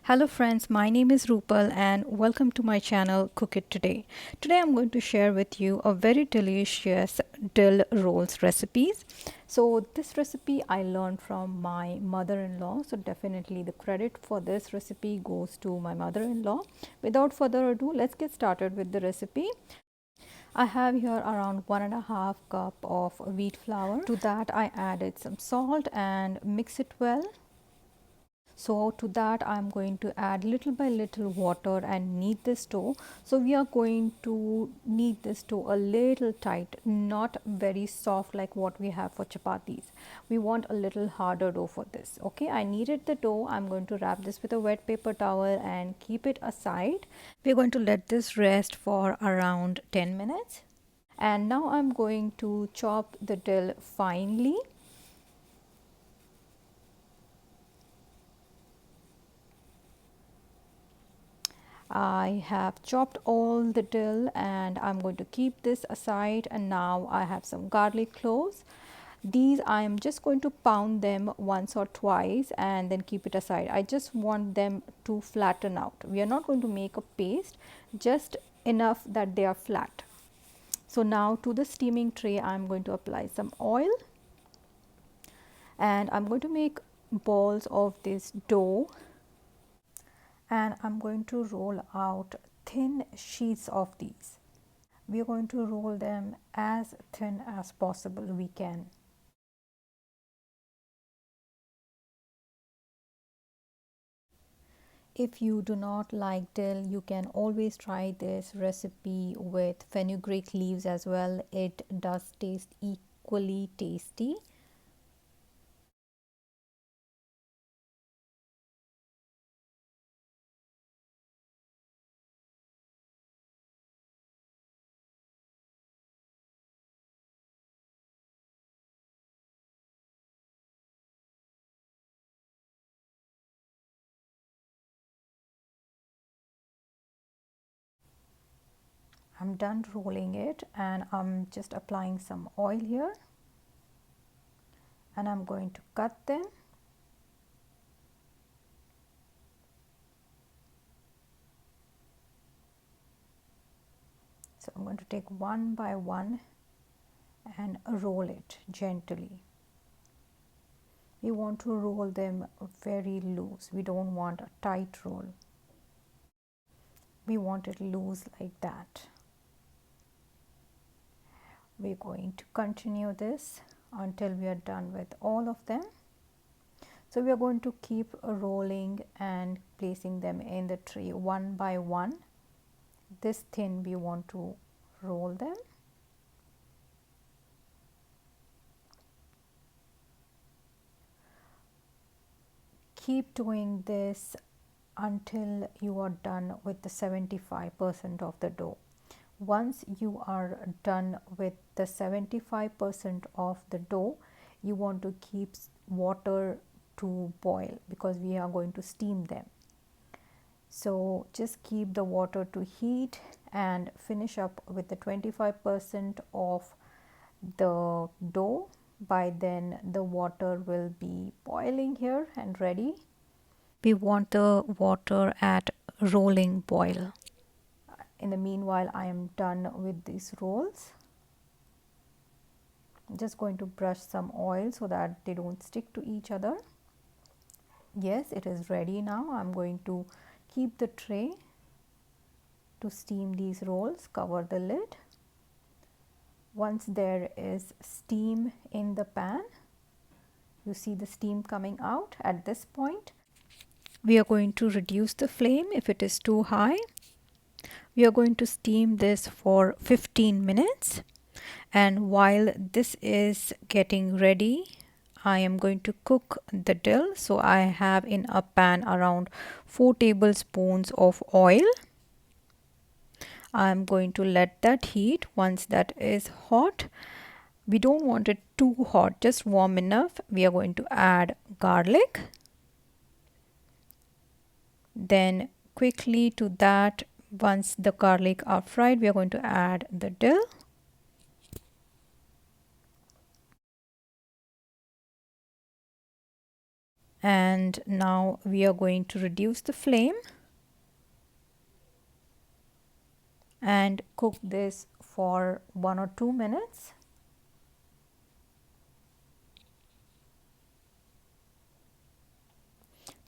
Hello friends, my name is Rupal and welcome to my channel Cook It Today. Today I'm going to share with you a very delicious dill rolls recipes. So this recipe I learned from my mother-in-law, so definitely the credit for this recipe goes to my mother-in-law. Without further ado, let's get started with the recipe. I have here around 1.5 cup of wheat flour. To that I added some salt and mix it well. So to that I'm going to add little by little water and knead this dough. So we are going to knead this dough a little tight, not very soft like what we have for chapatis. We want a little harder dough for this. Okay, I kneaded the dough. I'm going to wrap this with a wet paper towel and keep it aside. We're going to let this rest for around 10 minutes. And now I'm going to chop the dill finely. I have chopped all the dill and I'm going to keep this aside. And now I have some garlic cloves. These I am just going to pound them once or twice and then keep it aside. I just want them to flatten out. We are not going to make a paste, just enough that they are flat. So now to the steaming tray I'm going to apply some oil and I'm going to make balls of this dough. And I'm going to roll out thin sheets of these. We are going to roll them as thin as possible we can. If you do not like dill, you can always try this recipe with fenugreek leaves as well. It does taste equally tasty. I'm done rolling it and I'm just applying some oil here and I'm going to cut them. So I'm going to take one by one and roll it gently. We want to roll them very loose. We don't want a tight roll. We want it loose like that. We're going to continue this until we are done with all of them. So we are going to keep rolling and placing them in the tray one by one. This thin we want to roll them. Keep doing this until you are done with the 75% of the dough. Once you are done with the 75% of the dough, you want to keep water to boil because we are going to steam them. So just keep the water to heat and finish up with the 25% of the dough. By then the water will be boiling here and ready. We want the water at rolling boil. In the meanwhile, I am done with these rolls. I'm just going to brush some oil so that they don't stick to each other. Yes, it is ready now. I'm going to keep the tray to steam these rolls. Cover the lid. Once there is steam in the pan, you see the steam coming out. At this point, we are going to reduce the flame if it is too high. We are going to steam this for 15 minutes. And while this is getting ready, I am going to cook the dill. So I have in a pan around 4 tablespoons of oil. I'm going to let that heat. Once that is hot, we don't want it too hot, just warm enough. We are going to add garlic. Then quickly to that, once the garlic are fried, we are going to add the dill. And now we are going to reduce the flame and cook this for 1 or 2 minutes.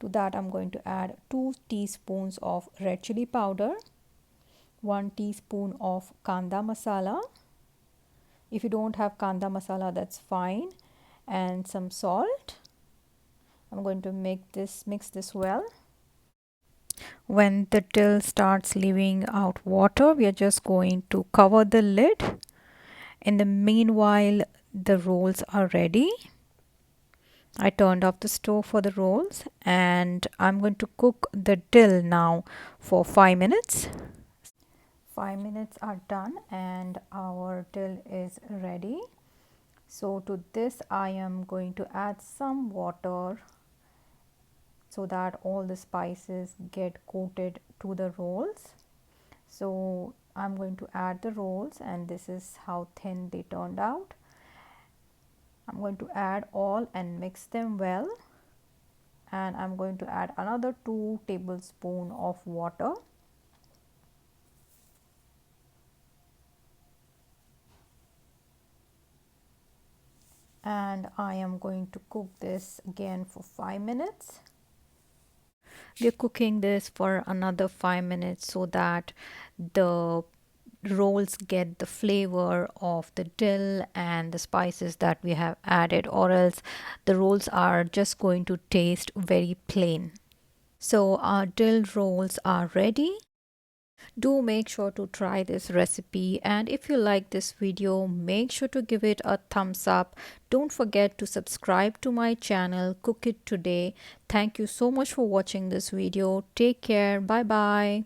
To that I'm going to add 2 teaspoons of red chili powder, 1 teaspoon of Kanda masala. If you don't have Kanda masala, that's fine, and some salt. I'm going to mix this well. When the dill starts leaving out water, we are just going to cover the lid. In the meanwhile, the rolls are ready. I turned off the stove for the rolls and I'm going to cook the dill now for 5 minutes. 5 minutes are done and our dill is ready. So to this I am going to add some water so that all the spices get coated to the rolls. So I'm going to add the rolls and this is how thin they turned out. I'm going to add all and mix them well, and I'm going to add another 2 tablespoons of water. And I am going to cook this again for 5 minutes. We're cooking this for another 5 minutes so that the rolls get the flavor of the dill and the spices that we have added, or else the rolls are just going to taste very plain. So our dill rolls are ready. Do make sure to try this recipe, and if you like this video, make sure to give it a thumbs up. Don't forget to subscribe to my channel Cook It Today. Thank you so much for watching this video. Take care. Bye bye.